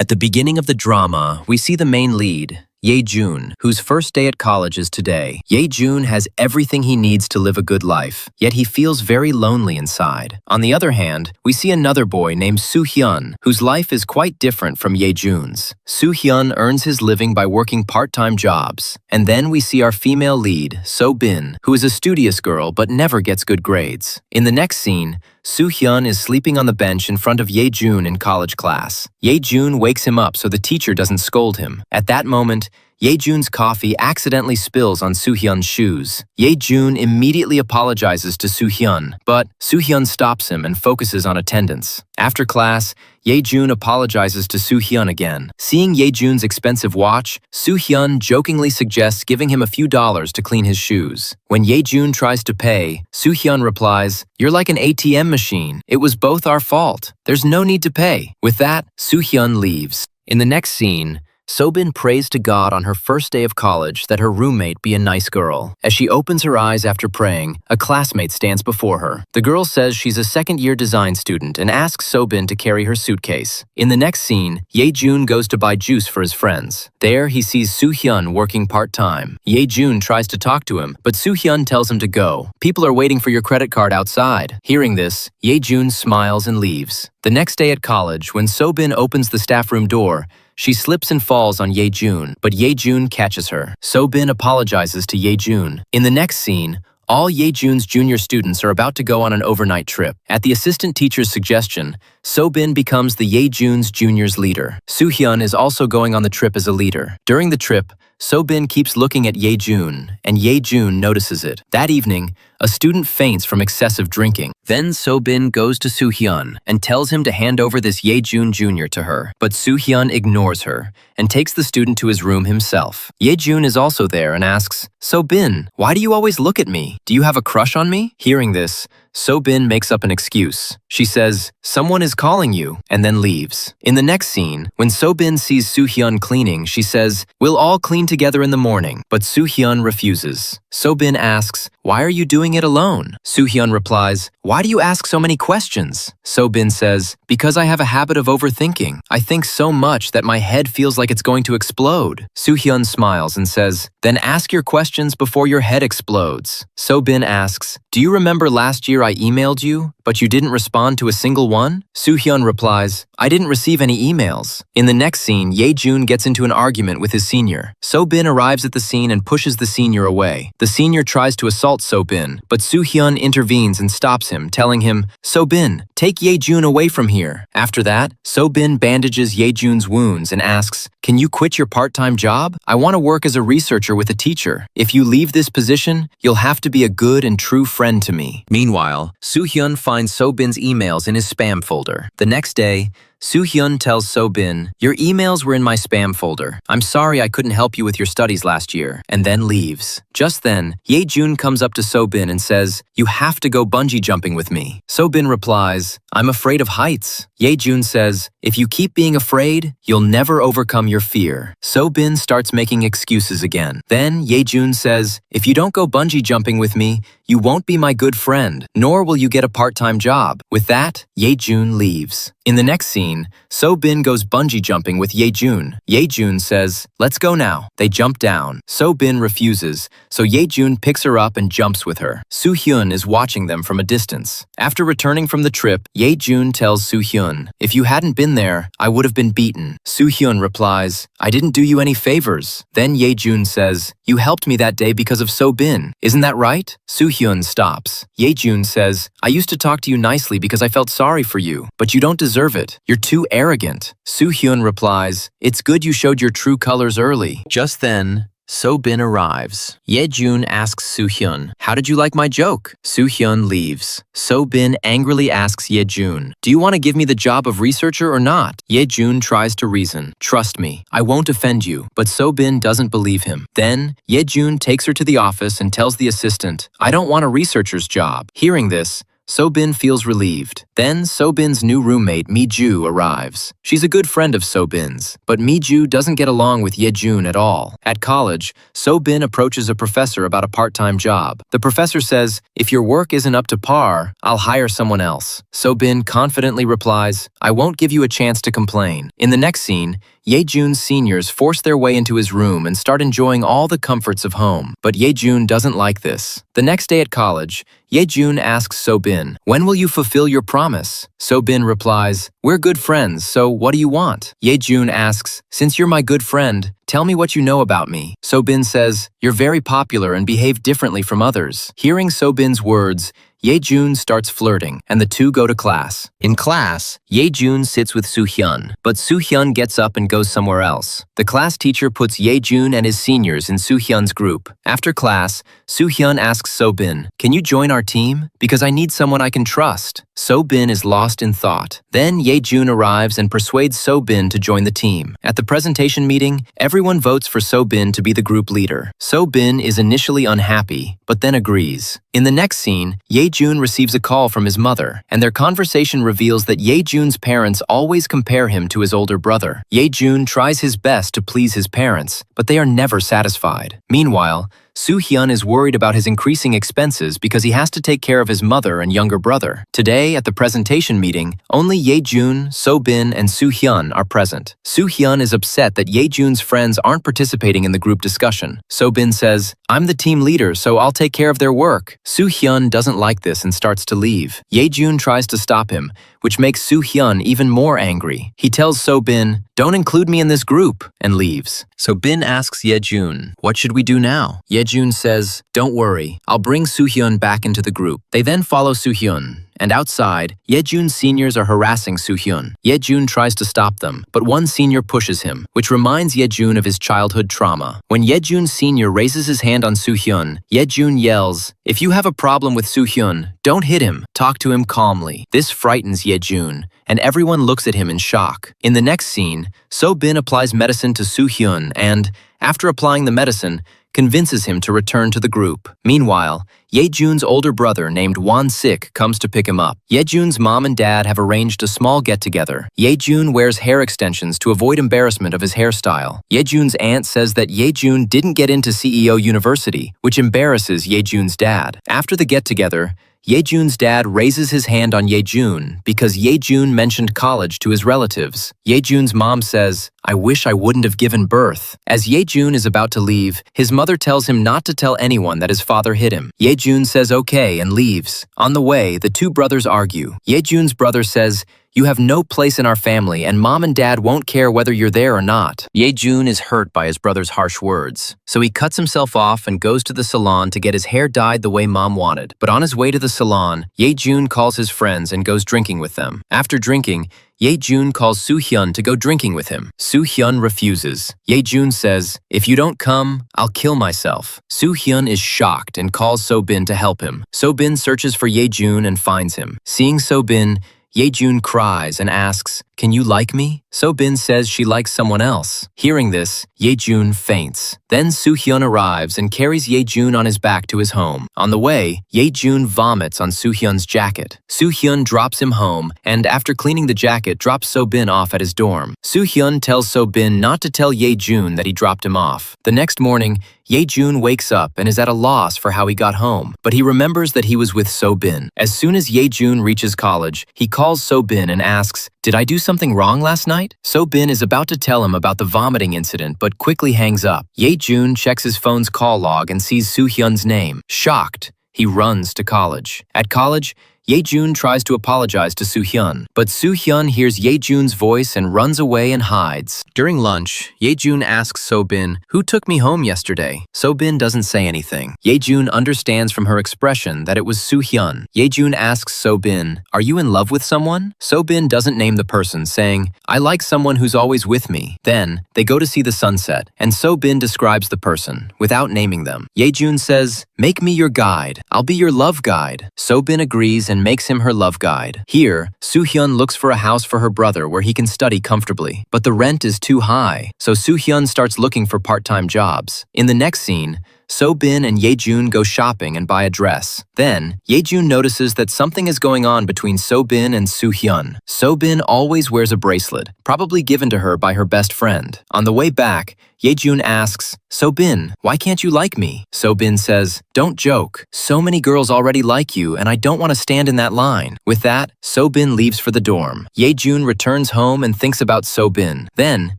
At the beginning of the drama, we see the main lead, Ye-jun, whose first day at college is today. Ye-jun has everything he needs to live a good life, yet he feels very lonely inside. On the other hand, we see another boy named Soo-hyun, whose life is quite different from Ye-jun's. Soo-hyun earns his living by working part-time jobs. And then we see our female lead, So-bin, who is a studious girl but never gets good grades. In the next scene, Soo-hyun is sleeping on the bench in front of Ye-jun in college class. Ye-jun wakes him up so the teacher doesn't scold him. At that moment, Ye-jun's coffee accidentally spills on Soo-hyun's shoes. Ye-jun immediately apologizes to Soo-hyun, but Soo-hyun stops him and focuses on attendance. After class, Ye-jun apologizes to Soo-hyun again. Seeing Ye-jun's expensive watch, Soo-hyun jokingly suggests giving him a few dollars to clean his shoes. When Ye-jun tries to pay, Soo-hyun replies, "You're like an ATM machine. It was both our fault. There's no need to pay." With that, Soo-hyun leaves. In the next scene, So-bin prays to God on her first day of college that her roommate be a nice girl. As she opens her eyes after praying, a classmate stands before her. The girl says she's a second-year design student and asks So-bin to carry her suitcase. In the next scene, Ye-jun goes to buy juice for his friends. There, he sees Soo-hyun working part-time. Ye-jun tries to talk to him, but Soo-hyun tells him to go. "People are waiting for your credit card outside." Hearing this, Ye-jun smiles and leaves. The next day at college, when So-bin opens the staff room door, she slips and falls on Ye-jun, but Ye-jun catches her. So-bin apologizes to Ye-jun. In the next scene, all Ye-jun's junior students are about to go on an overnight trip. At the assistant teacher's suggestion, So-bin becomes the Ye-jun's junior's leader. Soo-hyun is also going on the trip as a leader. During the trip, So-bin keeps looking at Ye-jun, and Ye-jun notices it. That evening, a student faints from excessive drinking. Then So-bin goes to Soo-hyun and tells him to hand over this Ye-jun Jr. to her. But Soo-hyun ignores her and takes the student to his room himself. Ye-jun is also there and asks, "So-bin, why do you always look at me? Do you have a crush on me?" Hearing this, So-bin makes up an excuse. She says, "Someone is calling you," and then leaves. In the next scene, when So-bin sees Soo-hyun cleaning, she says, "We'll all clean together in the morning," but Soo-hyun refuses. So-bin asks, "Why are you doing it alone?" Soo-hyun replies, "Why do you ask so many questions?" So-bin says, "Because I have a habit of overthinking. I think so much that my head feels like it's going to explode." Soo-hyun smiles and says, "Then ask your questions before your head explodes." So-bin asks, "Do you remember last year I emailed you, but you didn't respond to a single one?" Soo-hyun replies, "I didn't receive any emails." In the next scene, Ye-jun gets into an argument with his senior. So-bin arrives at the scene and pushes the senior away. The senior tries to assault So-bin, but Soo-hyun intervenes and stops him, telling him, "So-bin, take Ye-jun away from here." After that, So-bin bandages Ye-jun's wounds and asks, "Can you quit your part-time job? I want to work as a researcher with a teacher. If you leave this position, you'll have to be a good and true friend to me." Meanwhile, Soo-hyun finds So-bin's emails in his spam folder. The next day, Soo-hyun tells So-bin, "Your emails were in my spam folder. I'm sorry I couldn't help you with your studies last year," and then leaves. Just then, Ye-jun comes up to So-bin and says, "You have to go bungee jumping with me." So-bin replies, "I'm afraid of heights." Ye-jun says, "If you keep being afraid, you'll never overcome your fear." So-bin starts making excuses again. Then Ye-jun says, "If you don't go bungee jumping with me, you won't be my good friend, nor will you get a part-time job." With that, Ye-jun leaves. In the next scene, So-bin goes bungee jumping with Ye-jun. Ye-jun says, "Let's go now." They jump down. So-bin refuses, so Ye-jun picks her up and jumps with her. Soo-hyun is watching them from a distance. After returning from the trip, Ye-jun tells Soo-hyun, "If you hadn't been there, I would have been beaten." Soo-hyun replies, "I didn't do you any favors." Then Ye-jun says, "You helped me that day because of So-bin. Isn't that right?" Soo-hyun stops. Ye-jun says, "I used to talk to you nicely because I felt sorry for you, but you don't deserve it. You're too arrogant." Soo-hyun replies, "It's good you showed your true colors early." Just then, So-bin arrives. Ye-jun asks Soo-hyun, "How did you like my joke?" Soo-hyun leaves. So-bin angrily asks Ye-jun, "Do you want to give me the job of researcher or not?" Ye-jun tries to reason. "Trust me, I won't offend you." But So-bin doesn't believe him. Then, Ye-jun takes her to the office and tells the assistant, "I don't want a researcher's job." Hearing this, So-bin feels relieved. Then So-bin's new roommate Mi-ju arrives. She's a good friend of So-bin's, but Mi-ju doesn't get along with Ye-jun at all. At college, So-bin approaches a professor about a part-time job. The professor says, "If your work isn't up to par, I'll hire someone else." So-bin confidently replies, "I won't give you a chance to complain." In the next scene, Ye-jun's seniors force their way into his room and start enjoying all the comforts of home. But Ye-jun doesn't like this. The next day at college, Ye-jun asks So-bin, "When will you fulfill your promise?" So-bin replies, "We're good friends, so what do you want?" Ye-jun asks, "Since you're my good friend, tell me what you know about me." So-bin says, "You're very popular and behave differently from others." Hearing So-bin's words, Ye-jun starts flirting, and the two go to class. In class, Ye-jun sits with Soo-hyun, but Soo-hyun gets up and goes somewhere else. The class teacher puts Ye-jun and his seniors in Soo-hyun's group. After class, Soo-hyun asks So-bin, "Can you join our team? Because I need someone I can trust." So-bin is lost in thought. Then Ye-jun arrives and persuades So-bin to join the team. At the presentation meeting, everyone votes for So-bin to be the group leader. So-bin is initially unhappy, but then agrees. In the next scene, Ye-jun receives a call from his mother, and their conversation reveals that Ye-jun's parents always compare him to his older brother. Ye-jun tries his best to please his parents, but they are never satisfied. Meanwhile, Soo-hyun is worried about his increasing expenses because he has to take care of his mother and younger brother. Today, at the presentation meeting, only Ye-jun, So-bin, and Soo-hyun are present. Soo-hyun is upset that Ye-jun's friends aren't participating in the group discussion. So-bin says, "I'm the team leader, so I'll take care of their work." Soo-hyun doesn't like this and starts to leave. Ye-jun tries to stop him, which makes Soo-hyun even more angry. He tells So-bin, "Don't include me in this group," and leaves. So-bin asks Ye-jun, "What should we do now?" Ye-jun says, "Don't worry, I'll bring Soo-hyun back into the group." They then follow Soo-hyun, and outside, Ye-jun's seniors are harassing Soo-hyun. Ye-jun tries to stop them, but one senior pushes him, which reminds Ye-jun of his childhood trauma. When Ye-jun's senior raises his hand on Soo-hyun, Ye-jun yells, "If you have a problem with Soo-hyun, don't hit him, talk to him calmly." This frightens Ye-jun, and everyone looks at him in shock. In the next scene, So-bin applies medicine to Soo-hyun and, after applying the medicine, convinces him to return to the group. Meanwhile, Ye-jun's older brother named Won-sik comes to pick him up. Ye-jun's mom and dad have arranged a small get-together. Ye-jun wears hair extensions to avoid embarrassment of his hairstyle. Ye-jun's aunt says that Ye-jun didn't get into CEO University, which embarrasses Ye-jun's dad. After the get-together, Ye-jun's dad raises his hand on Ye-jun because Ye-jun mentioned college to his relatives. Ye-jun's mom says, "I wish I wouldn't have given birth." As Ye-jun is about to leave, his mother tells him not to tell anyone that his father hit him. Ye-jun says okay and leaves. On the way, the two brothers argue. Ye-jun's brother says, "You have no place in our family, and mom and dad won't care whether you're there or not." Ye-jun is hurt by his brother's harsh words, so he cuts himself off and goes to the salon to get his hair dyed the way mom wanted. But on his way to the salon, Ye-jun calls his friends and goes drinking with them. After drinking, Ye-jun calls Soo-hyun to go drinking with him. Soo-hyun refuses. Ye-jun says, "If you don't come, I'll kill myself." Soo-hyun is shocked and calls So-bin to help him. So-bin searches for Ye-jun and finds him. Seeing So-bin, Ye-jun cries and asks, "Can you like me?" So-bin says she likes someone else. Hearing this, Ye-jun faints. Then Soo-hyun arrives and carries Ye-jun on his back to his home. On the way, Ye-jun vomits on Soo-hyun's jacket. Soo-hyun drops him home and, after cleaning the jacket, drops So-bin off at his dorm. Soo-hyun tells So-bin not to tell Ye-jun that he dropped him off. The next morning, Ye-jun wakes up and is at a loss for how he got home, but he remembers that he was with So-bin. As soon as Ye-jun reaches college, he calls So-bin and asks, "Did I do something wrong last night?" So-bin is about to tell him about the vomiting incident but quickly hangs up. Ye-jun checks his phone's call log and sees Soo-hyun's name. Shocked, he runs to college. At college, Ye-jun tries to apologize to Soo-hyun, but Soo-hyun hears Ye-jun's voice and runs away and hides. During lunch, Ye-jun asks So-bin, "Who took me home yesterday?" So-bin doesn't say anything. Ye-jun understands from her expression that it was Soo-hyun. Ye-jun asks So-bin, "Are you in love with someone?" So-bin doesn't name the person, saying, "I like someone who's always with me." Then, they go to see the sunset, and So-bin describes the person, without naming them. Ye-jun says, "Make me your guide. I'll be your love guide." So-bin agrees and makes him her love guide. Here, Soo-hyun looks for a house for her brother where he can study comfortably, but the rent is too high, so Soo-hyun starts looking for part-time jobs. In the next scene, So-bin and Ye-jun go shopping and buy a dress. Then, Ye-jun notices that something is going on between So-bin and Soo-hyun. So-bin always wears a bracelet, probably given to her by her best friend. On the way back, Ye-jun asks, "So-bin, why can't you like me?" So-bin says, "Don't joke. So many girls already like you and I don't want to stand in that line." With that, So-bin leaves for the dorm. Ye-jun returns home and thinks about So-bin. Then,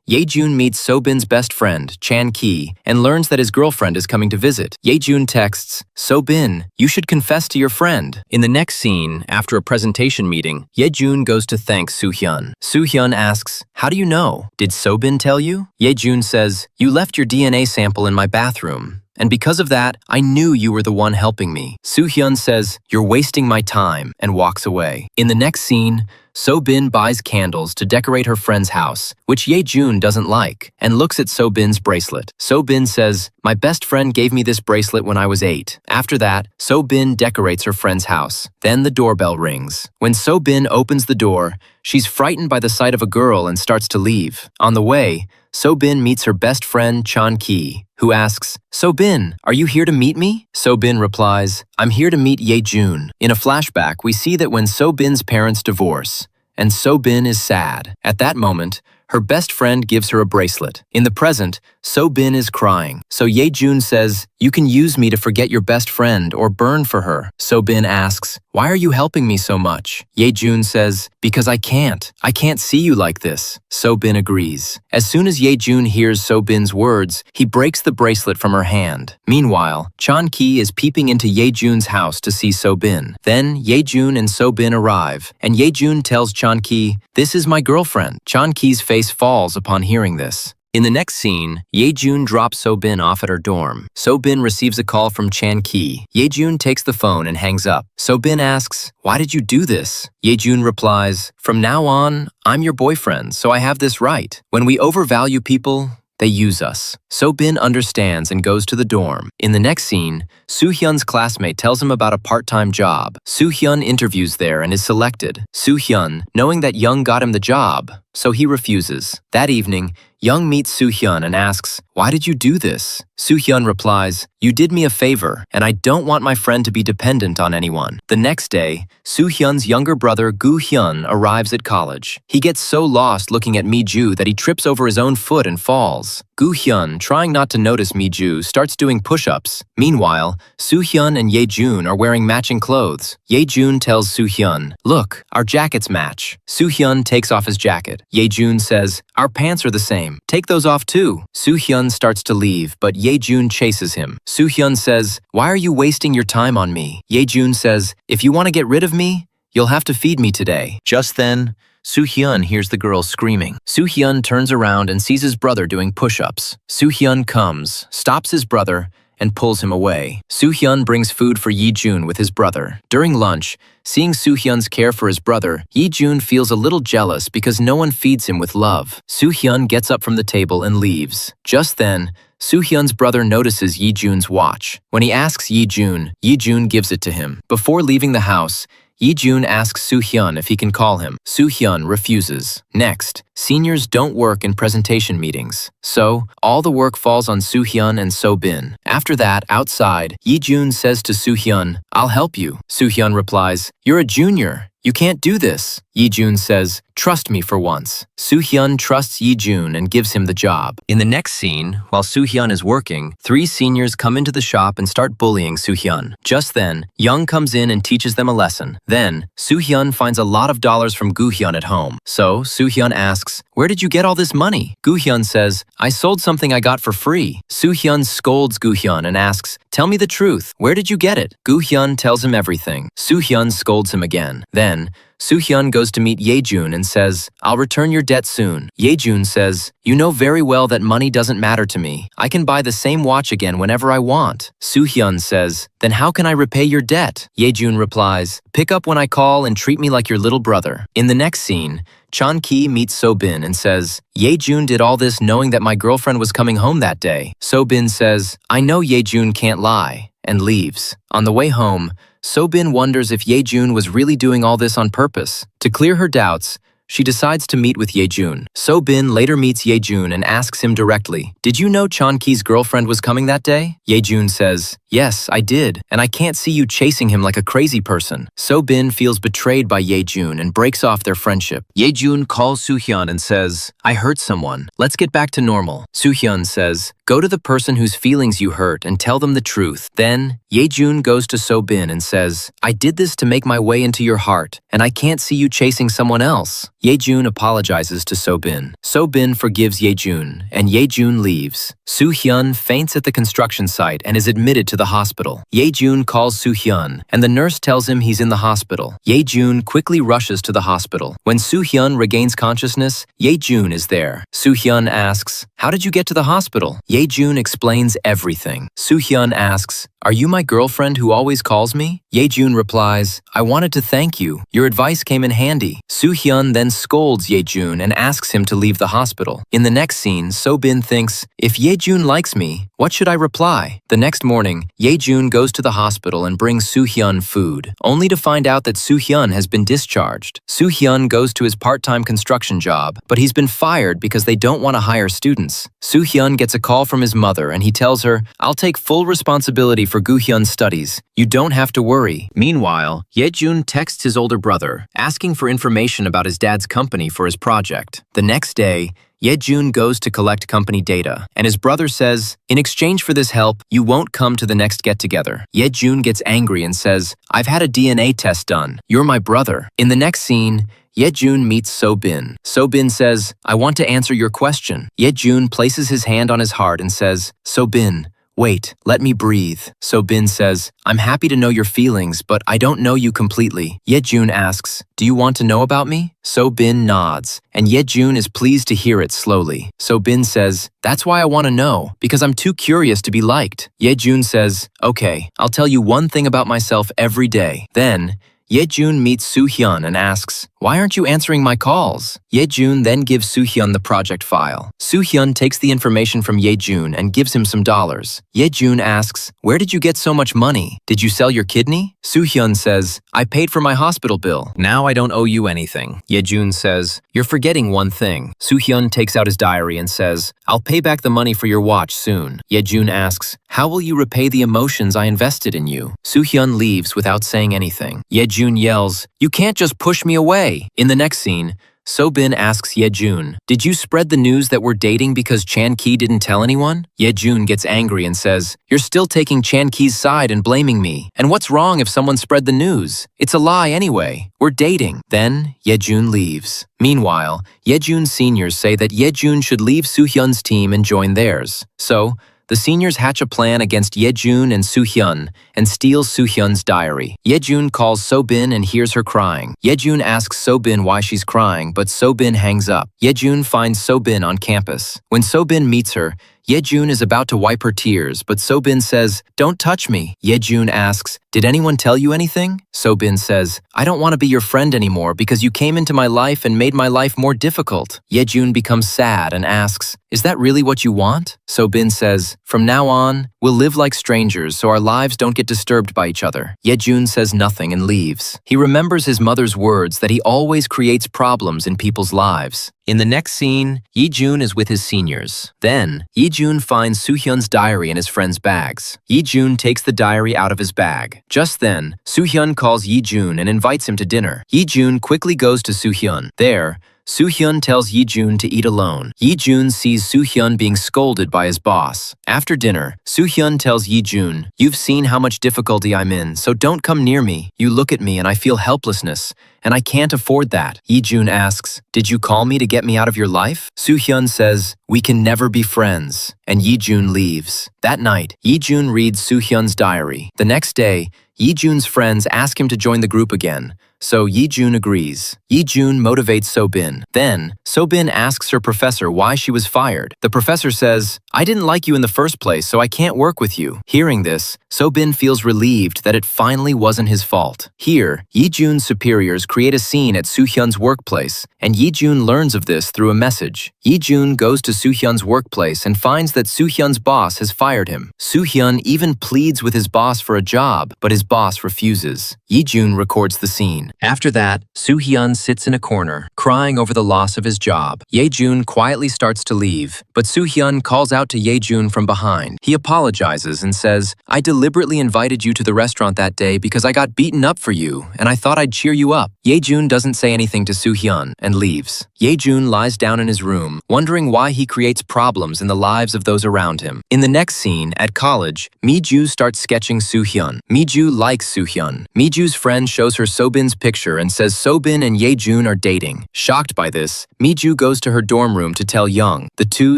Ye-jun meets So-bin's best friend, Chan-ki, and learns that his girlfriend is coming to visit. Ye-jun texts, "So-bin, you should confess to your friend." In the next scene, after a presentation meeting, Ye-jun goes to thank Soo-hyun. Soo-hyun asks, "How do you know? Did So-bin tell you?" Ye-jun says, "You left your DNA sample in my bathroom. And because of that, I knew you were the one helping me." Soo-hyun says, "You're wasting my time," and walks away. In the next scene, So-bin buys candles to decorate her friend's house, which Ye-jun doesn't like, and looks at So-bin's bracelet. So-bin says, "My best friend gave me this bracelet when I was 8. After that, So-bin decorates her friend's house. Then the doorbell rings. When So-bin opens the door, she's frightened by the sight of a girl and starts to leave. On the way, So-bin meets her best friend Chan-ki, who asks, "So-bin, are you here to meet me?" So-bin replies, "I'm here to meet Ye-jun." In a flashback, we see that when So-bin's parents divorce, and So-bin is sad. At that moment, her best friend gives her a bracelet. In the present, So-bin is crying. So Ye-jun says, "You can use me to forget your best friend or burn for her." So-bin asks, "Why are you helping me so much?" Ye-jun says, "Because I can't. I can't see you like this." So-bin agrees. As soon as Ye-jun hears So-bin's words, he breaks the bracelet from her hand. Meanwhile, Chan-ki is peeping into Ye-jun's house to see So-bin. Then Ye-jun and So-bin arrive, and Ye-jun tells Chan-ki, "This is my girlfriend." Chan-ki's face falls upon hearing this. In the next scene, Ye-jun drops So-bin off at her dorm. So-bin receives a call from Chan-ki. Ye-jun takes the phone and hangs up. So-bin asks, "Why did you do this?" Ye-jun replies, "From now on, I'm your boyfriend, so I have this right. When we overvalue people, they use us." So-bin understands and goes to the dorm. In the next scene, Soo-hyun's classmate tells him about a part-time job. Soo-hyun interviews there and is selected. Soo-hyun, knowing that Young got him the job, so he refuses. That evening, Young meets Soo-hyun and asks, "Why did you do this?" Soo-hyun replies, "You did me a favor, and I don't want my friend to be dependent on anyone." The next day, Soo-hyun's younger brother Gu-hyun arrives at college. He gets so lost looking at Mi-ju that he trips over his own foot and falls. Gu-hyun, trying not to notice Mi-ju, starts doing push-ups. Meanwhile, Soo-hyun and Ye-jun are wearing matching clothes. Ye-jun tells Soo-hyun, "Look, our jackets match." Soo-hyun takes off his jacket. Ye-jun says, "Our pants are the same. Take those off too." Soo-hyun starts to leave, but Ye-jun chases him. Soo-hyun says, "Why are you wasting your time on me?" Ye-jun says, "If you want to get rid of me, you'll have to feed me today." Just then, Soo-hyun hears the girl screaming. Soo-hyun turns around and sees his brother doing push-ups. Soo-hyun comes, stops his brother, and pulls him away. Soo-hyun brings food for Ye-jun with his brother. During lunch, seeing Soo-hyun's care for his brother, Ye-jun feels a little jealous because no one feeds him with love. Soo-hyun gets up from the table and leaves. Just then, Soo-hyun's brother notices Ye-jun's watch. When he asks Ye-jun, Ye-jun gives it to him. Before leaving the house, Ye-jun asks Soo-hyun if he can call him. Soo-hyun refuses. Next, seniors don't work in presentation meetings, so all the work falls on Soo-hyun and So-bin. After that, outside, Ye-jun says to Soo-hyun, "I'll help you." Soo-hyun replies, "You're a junior. You can't do this." Ye-jun says, "Trust me for once." Soo-hyun trusts Ye-jun and gives him the job. In the next scene, while Soo-hyun is working, 3 seniors come into the shop and start bullying Soo-hyun. Just then, Young comes in and teaches them a lesson. Then, Soo-hyun finds a lot of dollars from Gu-hyun at home. So, Soo-hyun asks, "Where did you get all this money?" Gu-hyun says, "I sold something I got for free." Soo-hyun scolds Gu-hyun and asks, "Tell me the truth. Where did you get it?" Gu-hyun tells him everything. Soo-hyun scolds him again. Then, Soo-hyun goes to meet Ye-jun and says, "I'll return your debt soon." Ye-jun says, "You know very well that money doesn't matter to me. I can buy the same watch again whenever I want." Soo-hyun says, "Then how can I repay your debt?" Ye-jun replies, "Pick up when I call and treat me like your little brother." In the next scene, Chan-ki meets So-bin and says, "Ye-jun did all this knowing that my girlfriend was coming home that day." So-bin says, "I know Ye-jun can't lie," and leaves. On the way home, So-bin wonders if Ye-jun was really doing all this on purpose. To clear her doubts, she decides to meet with Ye-jun. So-bin later meets Ye-jun and asks him directly, "Did you know Chan-ki's girlfriend was coming that day?" Ye-jun says, "Yes, I did, and I can't see you chasing him like a crazy person." So-bin feels betrayed by Ye-jun and breaks off their friendship. Ye-jun calls Soo-hyun and says, "I hurt someone. Let's get back to normal." Soo-hyun says, "Go to the person whose feelings you hurt and tell them the truth." Then, Ye-jun goes to So-bin and says, "I did this to make my way into your heart, and I can't see you chasing someone else." Ye-jun apologizes to So-bin. So-bin forgives Ye-jun, and Ye-jun leaves. Soo-hyun faints at the construction site and is admitted to the hospital. Ye-jun calls Soo-hyun, and the nurse tells him he's in the hospital. Ye-jun quickly rushes to the hospital. When Soo-hyun regains consciousness, Ye-jun is there. Soo-hyun asks, "How did you get to the hospital?" Ye-jun explains everything. Soo-hyun asks, "Are you my girlfriend who always calls me?" Ye-jun replies, "I wanted to thank you. Your advice came in handy." Soo-hyun then scolds Ye-jun and asks him to leave the hospital. In the next scene, So-bin thinks, "If Ye-jun likes me, what should I reply?" The next morning, Ye-jun goes to the hospital and brings Soo-hyun food, only to find out that Soo-hyun has been discharged. Soo-hyun goes to his part-time construction job, but he's been fired because they don't want to hire students. Soo-hyun gets a call from his mother and he tells her, "I'll take full responsibility for Gu-hyun's studies. You don't have to worry." Meanwhile, Ye-jun texts his older brother, asking for information about his dad's company for his project. The next day, Ye-jun goes to collect company data, and his brother says, "In exchange for this help, you won't come to the next get-together." Ye-jun gets angry and says, "I've had a DNA test done. You're my brother." In the next scene, Ye-jun meets So-bin. So-bin says, "I want to answer your question." Ye-jun places his hand on his heart and says, "So-bin, wait, let me breathe." So-bin says, "I'm happy to know your feelings, but I don't know you completely." Ye-jun asks, "Do you want to know about me?" So-bin nods, and Ye-jun is pleased to hear it slowly. So-bin says, "That's why I want to know, because I'm too curious to be liked." Ye-jun says, "Okay, I'll tell you one thing about myself every day." Then, Ye-jun meets Soo-hyun and asks, "Why aren't you answering my calls?" Ye-jun then gives Soo-hyun the project file. Soo-hyun takes the information from Ye-jun and gives him some dollars. Ye-jun asks, "Where did you get so much money? Did you sell your kidney?" Soo-hyun says, "I paid for my hospital bill. Now I don't owe you anything." Ye-jun says, "You're forgetting one thing." Soo-hyun takes out his diary and says, "I'll pay back the money for your watch soon." Ye-jun asks, "How will you repay the emotions I invested in you?" Soo-hyun leaves without saying anything. Ye-jun yells, "You can't just push me away." In the next scene, So-bin asks Ye-jun, "Did you spread the news that we're dating because Chan-ki didn't tell anyone?" Ye-jun gets angry and says, "You're still taking Chan-ki's side and blaming me. And what's wrong if someone spread the news? It's a lie anyway. We're dating." Then, Ye-jun leaves. Meanwhile, Ye-jun's seniors say that Ye-jun should leave Soo-hyun's team and join theirs. So, the seniors hatch a plan against Ye-jun and Soo-hyun and steals Soo-hyun's diary. Ye-jun calls So-bin and hears her crying. Ye-jun asks So-bin why she's crying, but So-bin hangs up. Ye-jun finds So-bin on campus. When So-bin meets her, Ye-jun is about to wipe her tears, but So-bin says, "Don't touch me." Ye-jun asks, "Did anyone tell you anything?" So-bin says, "I don't want to be your friend anymore because you came into my life and made my life more difficult." Ye-jun becomes sad and asks, "Is that really what you want?" So-bin says, "From now on, we'll live like strangers so our lives don't get disturbed by each other." Ye-jun says nothing and leaves. He remembers his mother's words that he always creates problems in people's lives. In the next scene, Ye-jun is with his seniors. Then, Ye-jun finds Soo-hyun's diary in his friend's bags. Ye-jun takes the diary out of his bag. Just then, Soo-hyun calls Ye-jun and invites him to dinner. Ye-jun quickly goes to Soo-hyun. There, Soo-hyun tells Ye-jun to eat alone. Ye-jun sees Soo-hyun being scolded by his boss. After dinner, Soo-hyun tells Ye-jun, "You've seen how much difficulty I'm in, so don't come near me. You look at me and I feel helplessness, and I can't afford that." Ye-jun asks, "Did you call me to get me out of your life?" Soo-hyun says, "We can never be friends," and Ye-jun leaves. That night, Ye-jun reads Soo-hyun's diary. The next day, Ye-jun's friends ask him to join the group again, so Ye-jun agrees. Ye-jun motivates So-bin. Then, So-bin asks her professor why she was fired. The professor says, "I didn't like you in the first place, so I can't work with you." Hearing this, So-bin feels relieved that it finally wasn't his fault. Here, Ye-jun's superiors create a scene at Soo-hyun's workplace, and Ye-jun learns of this through a message. Ye-jun goes to Soo-hyun's workplace and finds that Soo-hyun's boss has fired him. Soo-hyun even pleads with his boss for a job, but his boss refuses. Ye-jun records the scene. scene. After that, Soo-hyun sits in a corner, crying over the loss of his job. Ye-jun quietly starts to leave, but Soo-hyun calls out to Ye-jun from behind. He apologizes and says, "I deliberately invited you to the restaurant that day because I got beaten up for you, and I thought I'd cheer you up." Ye-jun doesn't say anything to Soo-hyun and leaves. Ye-jun lies down in his room, wondering why he creates problems in the lives of those around him. In the next scene, at college, Mi-ju starts sketching Soo-hyun. Mi-ju likes Soo-hyun. Mi-ju's friend shows her So-bin's picture and says So-bin and Ye-jun are dating. Shocked by this, Mi-ju goes to her dorm room to tell Young. The two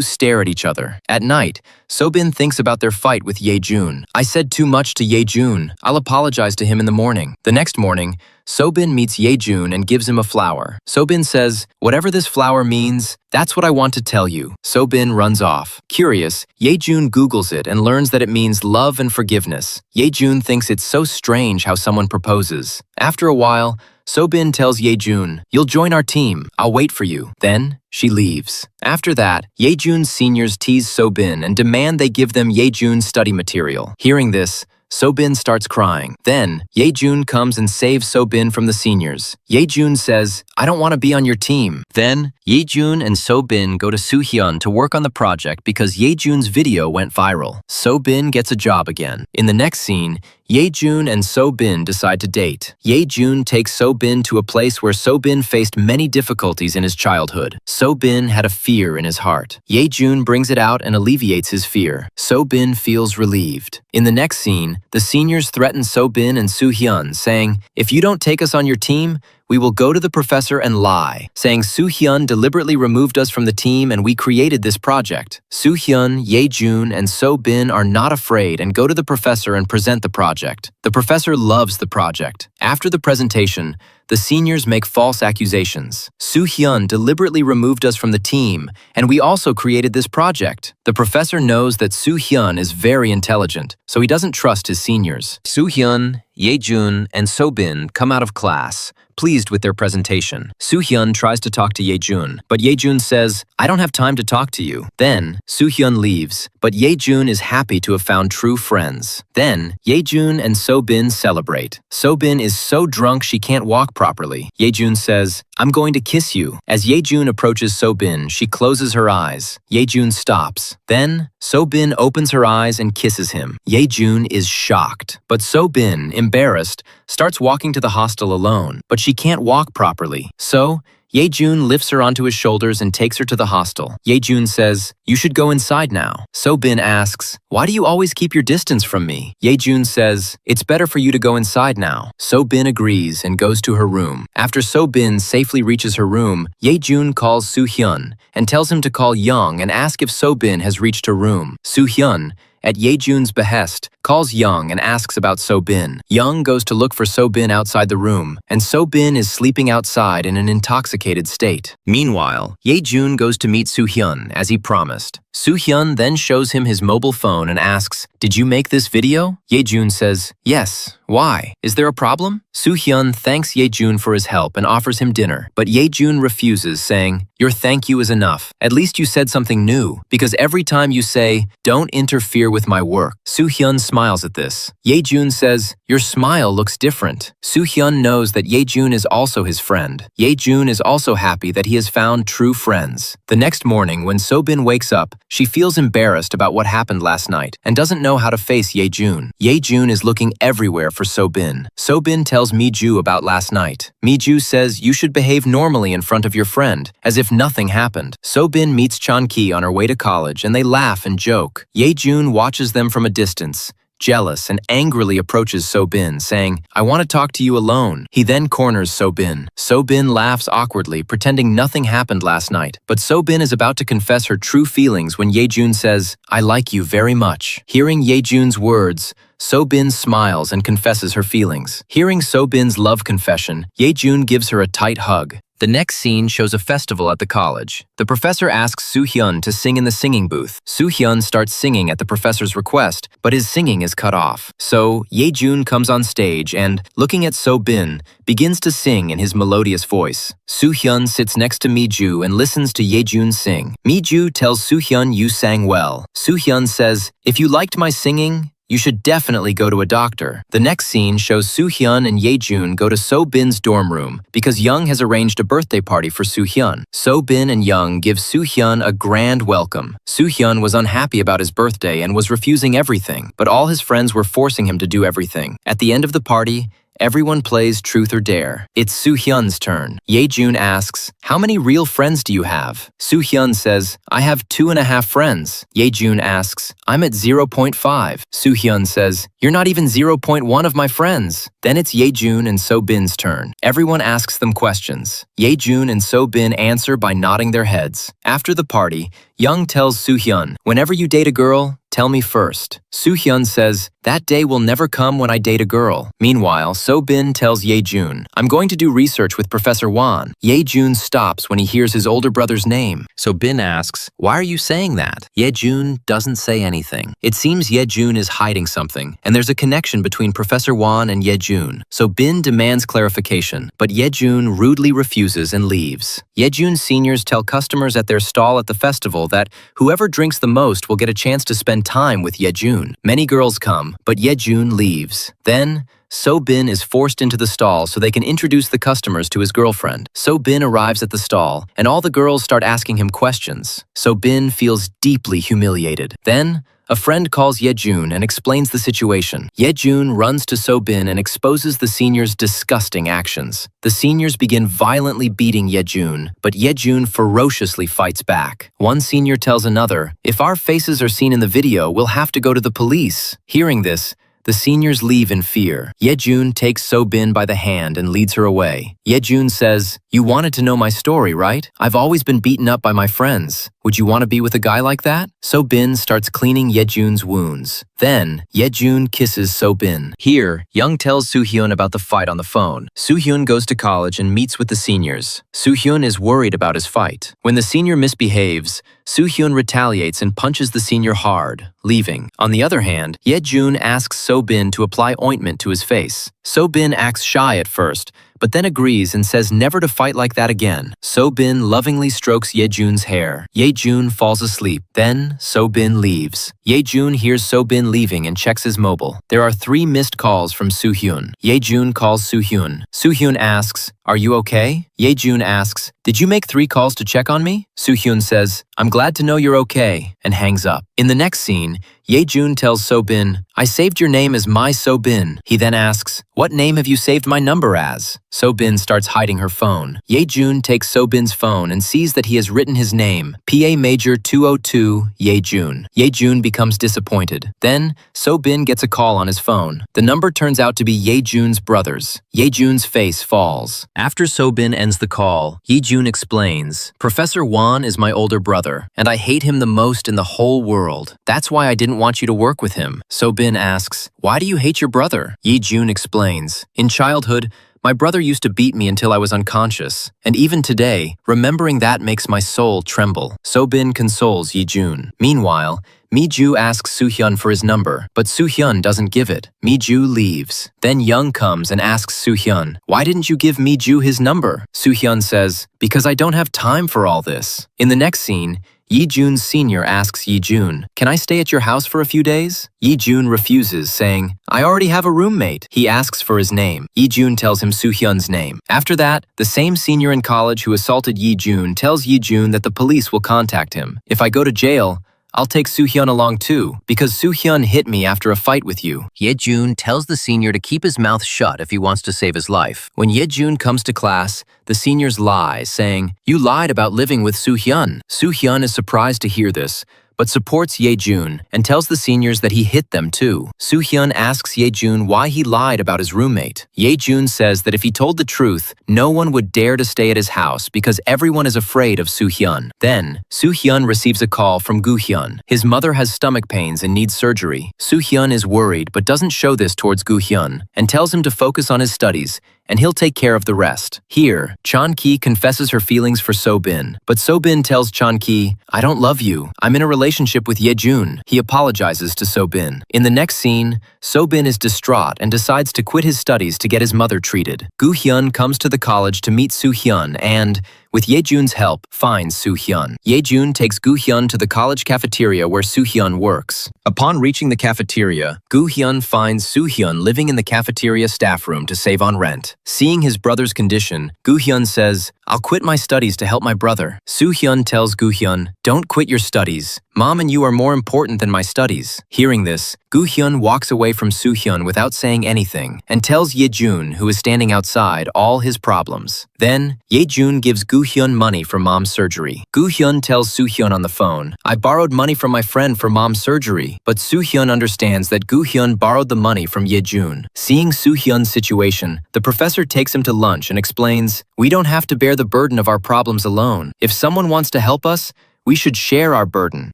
stare at each other. At night, So-bin thinks about their fight with Ye-jun. "I said too much to Ye-jun. I'll apologize to him in the morning." The next morning, So-bin meets Ye-jun and gives him a flower. So-bin says, "Whatever this flower means, that's what I want to tell you." So-bin runs off. Curious, Ye-jun Googles it and learns that it means love and forgiveness. Ye-jun thinks it's so strange how someone proposes. After a while, So-bin tells Ye-jun, "You'll join our team. I'll wait for you." Then, she leaves. After that, Ye-jun's seniors tease So-bin and demand they give them Ye-jun's study material. Hearing this, So-bin starts crying. Then, Ye-jun comes and saves So-bin from the seniors. Ye-jun says, "I don't want to be on your team." Then, Ye-jun and So-bin go to Soo-hyun to work on the project because Ye-jun's video went viral. So-bin gets a job again. In the next scene, Ye-jun and So-bin decide to date. Ye-jun takes So-bin to a place where So-bin faced many difficulties in his childhood. So-bin had a fear in his heart. Ye-jun brings it out and alleviates his fear. So-bin feels relieved. In the next scene, the seniors threaten So-bin and Soo-hyun, saying, "If you don't take us on your team, we will go to the professor and lie," saying Soo-hyun deliberately removed us from the team and we created this project. Soo-hyun, Ye-jun, and So-bin are not afraid and go to the professor and present the project. The professor loves the project. After the presentation, the seniors make false accusations. Soo-hyun deliberately removed us from the team, and we also created this project. The professor knows that Soo-hyun is very intelligent, so he doesn't trust his seniors. Soo-hyun, Ye-jun, and So-bin come out of class, pleased with their presentation. Soo-hyun tries to talk to Ye-jun, but Ye-jun says, "I don't have time to talk to you." Then, Soo-hyun leaves, but Ye-jun is happy to have found true friends. Then, Ye-jun and So-bin celebrate. So-bin is so drunk she can't walk properly. Ye-jun says, "I'm going to kiss you." As Ye-jun approaches So-bin, she closes her eyes. Ye-jun stops. Then, So-bin opens her eyes and kisses him. Ye-jun is shocked, but So-bin, embarrassed, starts walking to the hostel alone, but she can't walk properly. So, Ye-jun lifts her onto his shoulders and takes her to the hostel. Ye-jun says, "You should go inside now." So-bin asks, "Why do you always keep your distance from me?" Ye-jun says, "It's better for you to go inside now." So-bin agrees and goes to her room. After So-bin safely reaches her room, Ye-jun calls Soo-hyun and tells him to call Young and ask if So-bin has reached her room. Soo-hyun, at Ye-jun's behest, calls Young and asks about So-bin. Young goes to look for So-bin outside the room, and So-bin is sleeping outside in an intoxicated state. Meanwhile, Ye-jun goes to meet Soo-hyun as he promised. Soo-hyun then shows him his mobile phone and asks, "Did you make this video?" Ye-jun says, "Yes. Why? Is there a problem?" Soo-hyun thanks Ye-jun for his help and offers him dinner, but Ye-jun refuses, saying, "Your thank you is enough. At least you said something new, because every time you say, 'Don't interfere with my work.'" Soo-hyun smiles at this. Ye-jun says, "Your smile looks different." Soo-hyun knows that Ye-jun is also his friend. Ye-jun is also happy that he has found true friends. The next morning, when So-bin wakes up, she feels embarrassed about what happened last night and doesn't know how to face Ye-jun. Ye-jun is looking everywhere for So-bin. So-bin tells Mi-ju about last night. Mi-ju says you should behave normally in front of your friend, as if nothing happened. So-bin meets Chan-ki on her way to college and they laugh and joke. Ye-jun watches them from a distance, jealous and angrily approaches So-bin, saying, "I want to talk to you alone." He then corners So-bin. So-bin laughs awkwardly, pretending nothing happened last night. But So-bin is about to confess her true feelings when Ye-jun says, "I like you very much." Hearing Ye-jun's words, So-bin smiles and confesses her feelings. Hearing So-bin's love confession, Ye-jun gives her a tight hug. The next scene shows a festival at the college. The professor asks Soo-hyun to sing in the singing booth. Soo-hyun starts singing at the professor's request, but his singing is cut off. So, Ye-jun comes on stage and, looking at So-bin, begins to sing in his melodious voice. Soo-hyun sits next to Mi-ju and listens to Ye-jun sing. Mi-ju tells Soo-hyun you sang well. Soo-hyun says, "If you liked my singing, You should definitely go to a doctor. The next scene shows Soo-hyun and Ye-jun go to So-bin's dorm room because Young has arranged a birthday party for Soo-hyun. So-bin and Young give Soo-hyun a grand welcome. Soo-hyun was unhappy about his birthday and was refusing everything, but all his friends were forcing him to do everything. At the end of the party, everyone plays Truth or Dare. It's Soo-hyun's turn. Ye-jun asks, "How many real friends do you have?" Soo-hyun says, "I have 2.5 friends." Ye-jun asks, "I'm at 0.5. Soo-hyun says, "You're not even 0.1 of my friends." Then it's Ye-jun and So-bin's turn. Everyone asks them questions. Ye-jun and So-bin answer by nodding their heads. After the party, Young tells Soo-hyun, "Whenever you date a girl, tell me first." Soo-hyun says, "That day will never come when I date a girl." Meanwhile, So-bin tells Ye-jun, "I'm going to do research with Professor Won." Ye-jun stops when he hears his older brother's name. So-bin asks, "Why are you saying that?" Ye-jun doesn't say anything. It seems Ye-jun is hiding something, and there's a connection between Professor Won and Ye-jun. So Bin demands clarification, but Ye-jun rudely refuses and leaves. Ye-jun's seniors tell customers at their stall at the festival that whoever drinks the most will get a chance to spend time with Ye-jun. Many girls come, but Ye-jun leaves. Then, So-bin is forced into the stall so they can introduce the customers to his girlfriend. So-bin arrives at the stall, and all the girls start asking him questions. So-bin feels deeply humiliated. Then, a friend calls Ye-jun and explains the situation. Ye-jun runs to So-bin and exposes the seniors' disgusting actions. The seniors begin violently beating Ye-jun, but Ye-jun ferociously fights back. One senior tells another, "If our faces are seen in the video, we'll have to go to the police." Hearing this, the seniors leave in fear. Ye-jun takes So-bin by the hand and leads her away. Ye-jun says, "You wanted to know my story, right? I've always been beaten up by my friends. Would you want to be with a guy like that?" So-bin starts cleaning Ye-jun's wounds. Then, Ye-jun kisses So-bin. Here, Young tells Soo-hyun about the fight on the phone. Soo-hyun goes to college and meets with the seniors. Soo-hyun is worried about his fight. When the senior misbehaves, Soo-hyun retaliates and punches the senior hard, leaving. On the other hand, Ye-jun asks So-bin to apply ointment to his face. So-bin acts shy at first, but then agrees and says never to fight like that again. So-bin lovingly strokes Ye-jun's hair. Ye-jun falls asleep. Then, So-bin leaves. Ye-jun hears So-bin leaving and checks his mobile. There are 3 missed calls from Soo-hyun. Ye-jun calls Soo-hyun. Soo-hyun asks, "Are you okay?" Ye-jun asks, "Did you make 3 calls to check on me?" Soo-hyun says, "I'm glad to know you're okay," and hangs up. In the next scene, Ye-jun tells So-bin, "I saved your name as my So-bin." He then asks, "What name have you saved my number as?" So-bin starts hiding her phone. Ye-jun takes So-bin's phone and sees that he has written his name, PA Major 202 Ye-jun. Ye-jun becomes disappointed. Then, So-bin gets a call on his phone. The number turns out to be Ye-jun's brothers. Ye-jun's face falls. After So-bin ends the call, Ye-jun explains, "Professor Won is my older brother, and I hate him the most in the whole world. That's why I didn't want you to work with him." So-bin asks, "Why do you hate your brother?" Ye-jun explains, "In childhood, my brother used to beat me until I was unconscious, and even today, remembering that makes my soul tremble." So-bin consoles Ye-jun. Meanwhile, Mi-ju asks Soo-hyun for his number, but Soo-hyun doesn't give it. Mi-ju leaves. Then Young comes and asks Soo-hyun, "Why didn't you give Mi-ju his number?" Soo-hyun says, "Because I don't have time for all this." In the next scene, Ye-jun's senior asks Ye-jun, "Can I stay at your house for a few days?" Ye-jun refuses, saying, "I already have a roommate." He asks for his name. Ye-jun tells him Soo-hyun's name. After that, the same senior in college who assaulted Ye-jun tells Ye-jun that the police will contact him. "If I go to jail, I'll take Soo-hyun along too, because Soo-hyun hit me after a fight with you." Ye-jun tells the senior to keep his mouth shut if he wants to save his life. When Ye-jun comes to class, the seniors lie, saying, "You lied about living with Soo-hyun." Soo-hyun is surprised to hear this, but supports Ye-jun and tells the seniors that he hit them too. Soo-hyun asks Ye-jun why he lied about his roommate. Ye-jun says that if he told the truth, no one would dare to stay at his house because everyone is afraid of Soo-hyun. Then, Soo-hyun receives a call from Gu-hyun. His mother has stomach pains and needs surgery. Soo-hyun is worried but doesn't show this towards Gu-hyun and tells him to focus on his studies and he'll take care of the rest. Here, Chan-ki confesses her feelings for So-bin, but So-bin tells Chan-ki, "I don't love you. I'm in a relationship with Ye-jun." He apologizes to So-bin. In the next scene, So-bin is distraught and decides to quit his studies to get his mother treated. Gu-hyun comes to the college to meet Soo-hyun and, with Ye-jun's help, finds Soo-hyun. Ye-jun takes Gu-hyun to the college cafeteria where Soo-hyun works. Upon reaching the cafeteria, Gu-hyun finds Soo-hyun living in the cafeteria staff room to save on rent. Seeing his brother's condition, Gu-hyun says, "I'll quit my studies to help my brother." Soo-hyun tells Gu-hyun, "Don't quit your studies. Mom and you are more important than my studies." Hearing this, Gu-hyun walks away from Soo-hyun without saying anything and tells Ye-jun, who is standing outside, all his problems. Then, Ye-jun gives Gu-hyun money for mom's surgery. Gu-hyun tells Soo-hyun on the phone, "I borrowed money from my friend for mom's surgery," but Soo-hyun understands that Gu-hyun borrowed the money from Ye-jun. Seeing Soo-hyun's situation, the professor takes him to lunch and explains, "We don't have to bear the burden of our problems alone. If someone wants to help us, we should share our burden.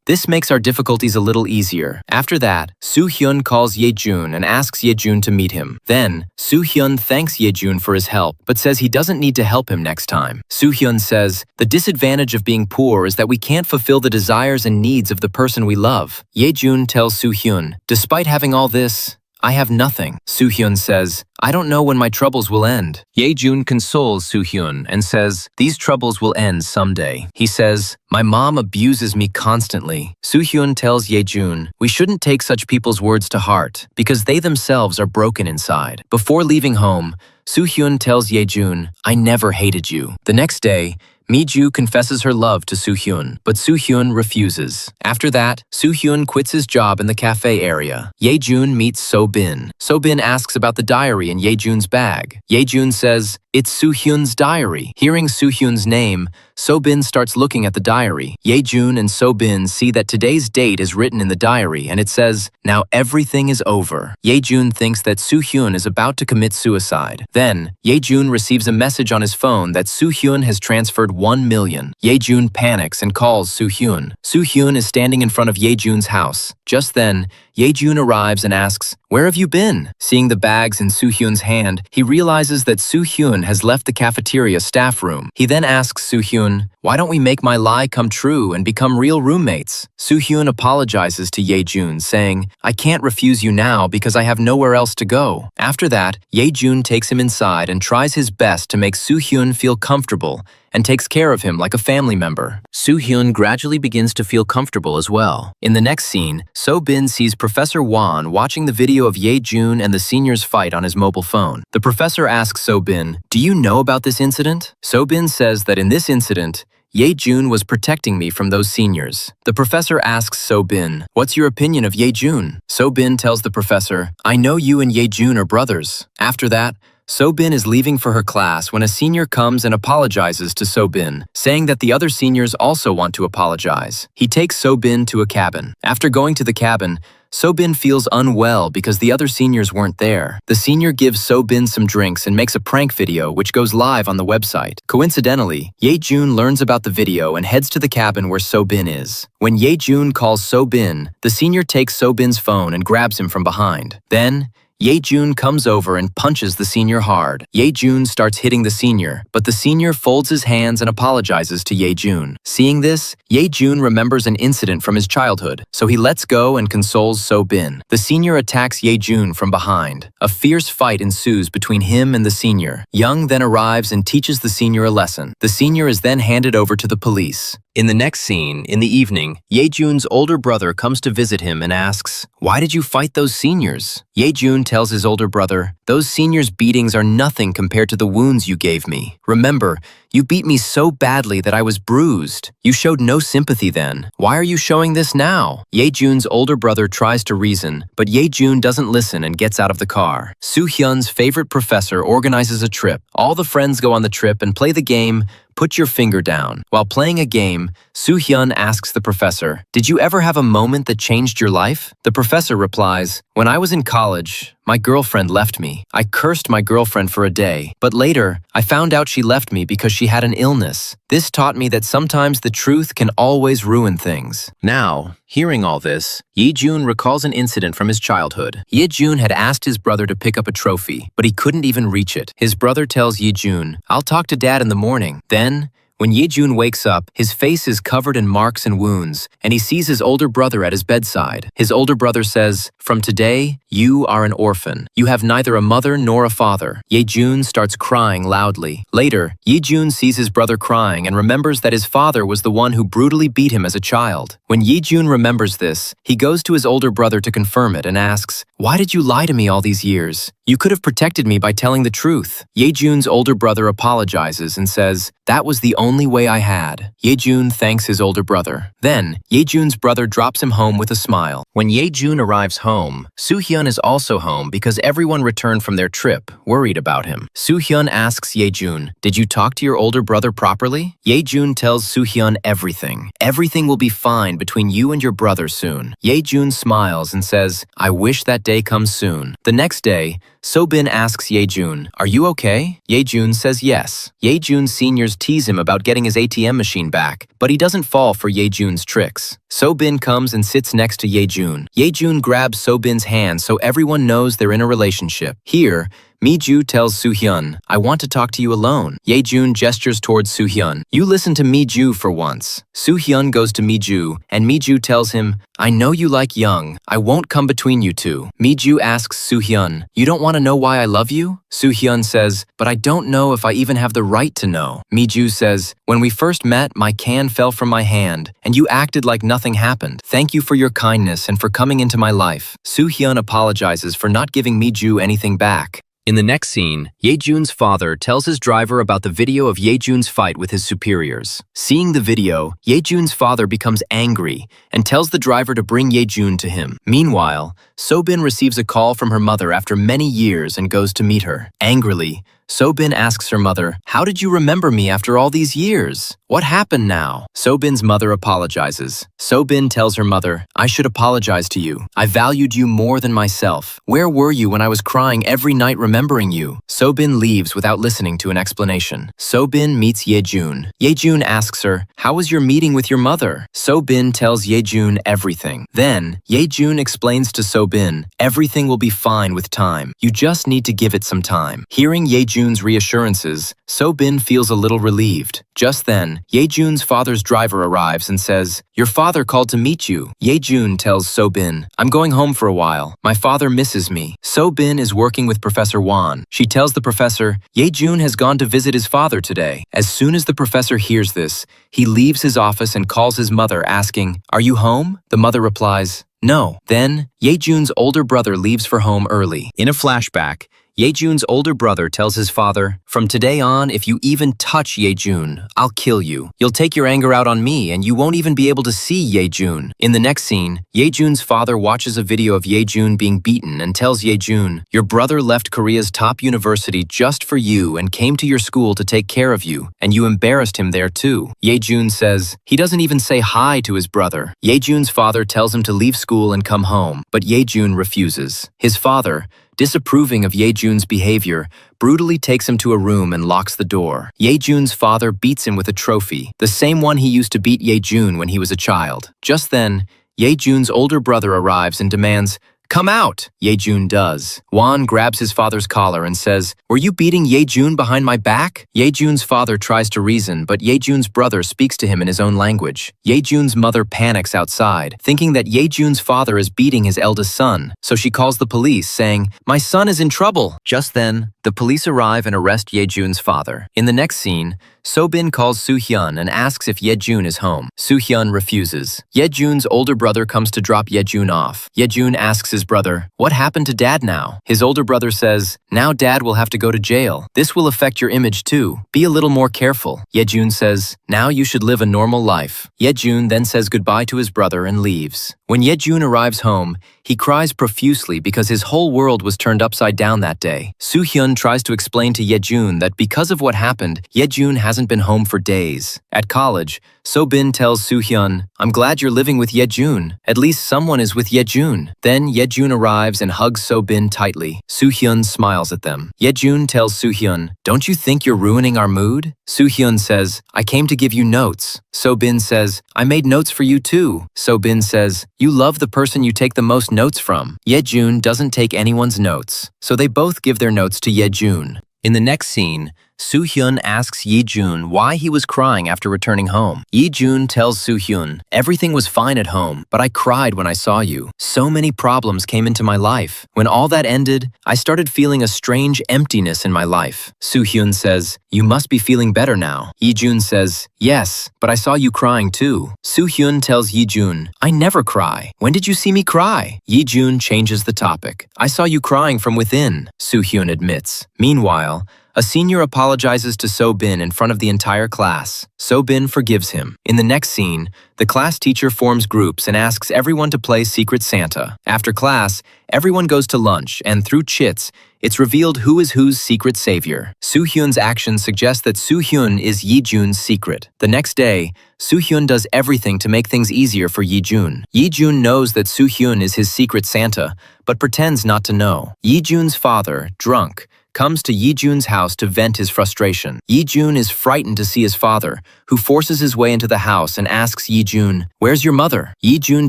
This makes our difficulties a little easier." After that, Soo-hyun calls Ye-jun and asks Ye-jun to meet him. Then, Soo-hyun thanks Ye-jun for his help, but says he doesn't need to help him next time. Soo-hyun says, "The disadvantage of being poor is that we can't fulfill the desires and needs of the person we love." Ye-jun tells Soo-hyun, "Despite having all this, I have nothing." Soo-hyun says, "I don't know when my troubles will end." Ye-jun consoles Soo-hyun and says, "These troubles will end someday." He says, "My mom abuses me constantly." Soo-hyun tells Ye-jun, "We shouldn't take such people's words to heart, because they themselves are broken inside." Before leaving home, Soo-hyun tells Ye-jun, "I never hated you." The next day, Mi-ju confesses her love to Soo-hyun, but Soo-hyun refuses. After that, Soo-hyun quits his job in the cafe area. Ye-jun meets So-bin. So-bin asks about the diary in Ye-jun's bag. Ye-jun says, "It's Soo-hyun's diary." Hearing Soo-hyun's name, So-bin starts looking at the diary. Ye-jun and So-bin see that today's date is written in the diary and it says, "Now everything is over." Ye-jun thinks that Soo-hyun is about to commit suicide. Then, Ye-jun receives a message on his phone that Soo-hyun has transferred 1 million. Ye-jun panics and calls Soo-hyun. Soo-hyun is standing in front of Ye-jun's house. Just then, Ye-jun arrives and asks, "Where have you been?" Seeing the bags in Soo-hyun's hand, he realizes that Soo-hyun has left the cafeteria staff room. He then asks Soo-hyun, "Why don't we make my lie come true and become real roommates?" Soo-hyun apologizes to Ye-jun, saying, "I can't refuse you now because I have nowhere else to go." After that, Ye-jun takes him inside and tries his best to make Soo-hyun feel comfortable and takes care of him like a family member. Soo-hyun gradually begins to feel comfortable as well. In the next scene, So-bin sees Professor Won watching the video of Ye-jun and the seniors fight on his mobile phone. The professor asks So-bin, "Do you know about this incident?" So-bin says that in this incident, Ye-jun was protecting me from those seniors. The professor asks So-bin, "What's your opinion of Ye-jun?" So-bin tells the professor, "I know you and Ye-jun are brothers." After that, So-bin is leaving for her class when a senior comes and apologizes to So-bin, saying that the other seniors also want to apologize. He takes So-bin to a cabin. After going to the cabin, So-bin feels unwell because the other seniors weren't there. The senior gives So-bin some drinks and makes a prank video which goes live on the website. Coincidentally, Ye-jun learns about the video and heads to the cabin where So-bin is. When Ye-jun calls So-bin, the senior takes So-bin's phone and grabs him from behind. Then, Ye-jun comes over and punches the senior hard. Ye-jun starts hitting the senior, but the senior folds his hands and apologizes to Ye-jun. Seeing this, Ye-jun remembers an incident from his childhood, so he lets go and consoles So-bin. The senior attacks Ye-jun from behind. A fierce fight ensues between him and the senior. Young then arrives and teaches the senior a lesson. The senior is then handed over to the police. In the next scene, in the evening, Ye-jun's older brother comes to visit him and asks, "Why did you fight those seniors?" Ye-jun tells his older brother, "Those seniors' beatings are nothing compared to the wounds you gave me. Remember, you beat me so badly that I was bruised. You showed no sympathy then. Why are you showing this now?" Ye-jun's older brother tries to reason, but Ye-jun doesn't listen and gets out of the car. Soo-hyun's favorite professor organizes a trip. All the friends go on the trip and play the game, Put Your Finger Down. While playing a game, Soo-hyun asks the professor, "Did you ever have a moment that changed your life?" The professor replies, "When I was in college, my girlfriend left me. I cursed my girlfriend for a day, but later, I found out she left me because she had an illness. This taught me that sometimes the truth can always ruin things." Now, hearing all this, Ye-jun recalls an incident from his childhood. Ye-jun had asked his brother to pick up a trophy, but he couldn't even reach it. His brother tells Ye-jun, "I'll talk to Dad in the morning." Then, When Yejun wakes up, his face is covered in marks and wounds, and he sees his older brother at his bedside. His older brother says, "From today, you are an orphan. You have neither a mother nor a father." Yejun starts crying loudly. Later, Yejun sees his brother crying and remembers that his father was the one who brutally beat him as a child. When Yejun remembers this, he goes to his older brother to confirm it and asks, "Why did you lie to me all these years? You could have protected me by telling the truth." Yejun's older brother apologizes and says, "That was the only way I had." Yejun thanks his older brother. Then, Yejun's brother drops him home with a smile. When Yejun arrives home, Soo-hyun is also home because everyone returned from their trip, worried about him. Soo-hyun asks Yejun, "Did you talk to your older brother properly?" Yejun tells Soo-hyun everything. "Everything will be fine between you and your brother soon." Yejun smiles and says, "I wish that day comes soon." The next day, So-bin asks Yejun, "Are you okay?" Yejun says yes. Yejun's seniors tease him about getting his ATM machine back, but he doesn't fall for Yejun's tricks. So-bin comes and sits next to Yejun. Yejun grabs So-bin's hand so everyone knows they're in a relationship. Here, Mi-ju tells Soo-hyun, "I want to talk to you alone." Yejun gestures towards Soo-hyun. "You listen to Mi-ju for once." Soo-hyun goes to Mi-ju, and Mi-ju tells him, "I know you like Young. I won't come between you two." Mi-ju asks Soo-hyun, "You don't want to know why I love you?" Soo-hyun says, "But I don't know if I even have the right to know." Mi-ju says, "When we first met, my can fell from my hand, and you acted like nothing happened. Thank you for your kindness and for coming into my life." Soo-hyun apologizes for not giving Mi-ju anything back. In the next scene, Yejun's father tells his driver about the video of Yejun's fight with his superiors. Seeing the video, Yejun's father becomes angry and tells the driver to bring Yejun to him. Meanwhile, So-bin receives a call from her mother after many years and goes to meet her. Angrily, So-bin asks her mother, "How did you remember me after all these years? What happened now?" So-bin's mother apologizes. So-bin tells her mother, "I should apologize to you. I valued you more than myself. Where were you when I was crying every night remembering you?" So-bin leaves without listening to an explanation. So-bin meets Yejun. Yejun asks her, "How was your meeting with your mother?" So-bin tells Yejun everything. Then, Yejun explains to So-bin, "Everything will be fine with time. You just need to give it some time." Hearing Yejun's reassurances, So-bin feels a little relieved. Just then, Yejun's father's driver arrives and says, "Your father called to meet you." Yejun tells So-bin, "I'm going home for a while. My father misses me." So-bin is working with Professor Wan. She tells the professor, "Yejun has gone to visit his father today." As soon as the professor hears this, he leaves his office and calls his mother asking, "Are you home?" The mother replies, "No." Then, Yejun's older brother leaves for home early. In a flashback, Yejun's older brother tells his father, "From today on, if you even touch Yejun, I'll kill you. You'll take your anger out on me and you won't even be able to see Yejun." In the next scene, Yejun's father watches a video of Yejun being beaten and tells Yejun, "Your brother left Korea's top university just for you and came to your school to take care of you, and you embarrassed him there too." Yejun says, he doesn't even say hi to his brother. Yejun's father tells him to leave school and come home, but Yejun refuses. His father, disapproving of Yejun's behavior, brutally takes him to a room and locks the door. Yejun's father beats him with a trophy, the same one he used to beat Yejun when he was a child. Just then, Yejun's older brother arrives and demands, "Come out!" Yejun does. Wan grabs his father's collar and says, "Were you beating Yejun behind my back?" Yejun's father tries to reason, but Yejun's brother speaks to him in his own language. Yejun's mother panics outside, thinking that Yejun's father is beating his eldest son, so she calls the police, saying, "My son is in trouble." Just then, the police arrive and arrest Yejun's father. In the next scene, So-bin calls Soo-hyun and asks if Yejun is home. Soo-hyun refuses. Yejun's older brother comes to drop Yejun off. Yejun asks his brother, "What happened to dad now?" His older brother says, "Now dad will have to go to jail. This will affect your image too. Be a little more careful." Yejun says, "Now you should live a normal life." Yejun then says goodbye to his brother and leaves. When Yejun arrives home, he cries profusely because his whole world was turned upside down that day. Soo-hyun tries to explain to Yejun that because of what happened, Yejun hasn't been home for days. At college, So-bin tells Soo-hyun, "I'm glad you're living with Yejun. At least someone is with Yejun." Then Yejun arrives and hugs So-bin tightly. Soo-hyun smiles at them. Yejun tells Soo-hyun, "Don't you think you're ruining our mood?" Soo-hyun says, "I came to give you notes." So-bin says, "I made notes for you too." So-bin says, "You love the person you take the most notes from." Yejun doesn't take anyone's notes, so they both give their notes to Yejun. In the next scene, Soo-hyun asks Yi-jun why he was crying after returning home. Yi-jun tells Soo-hyun, "Everything was fine at home, but I cried when I saw you. So many problems came into my life. When all that ended, I started feeling a strange emptiness in my life." Soo-hyun says, "You must be feeling better now." Yi-jun says, "Yes, but I saw you crying too." Soo-hyun tells Yi-jun, "I never cry. When did you see me cry?" Yi-jun changes the topic. "I saw you crying from within," Soo-hyun admits. Meanwhile, a senior apologizes to So-bin in front of the entire class. So-bin forgives him. In the next scene, the class teacher forms groups and asks everyone to play Secret Santa. After class, everyone goes to lunch, and through chits, it's revealed who is whose secret savior. Soo-hyun's actions suggest that Soo-hyun is Yi-jun's secret. The next day, Soo-hyun does everything to make things easier for Yi-jun. Yi-jun knows that Soo-hyun is his secret Santa, but pretends not to know. Yi-jun's father, drunk, comes to Yi-jun's house to vent his frustration. Yi-jun is frightened to see his father, who forces his way into the house and asks Yi-jun, "Where's your mother?" Yi-jun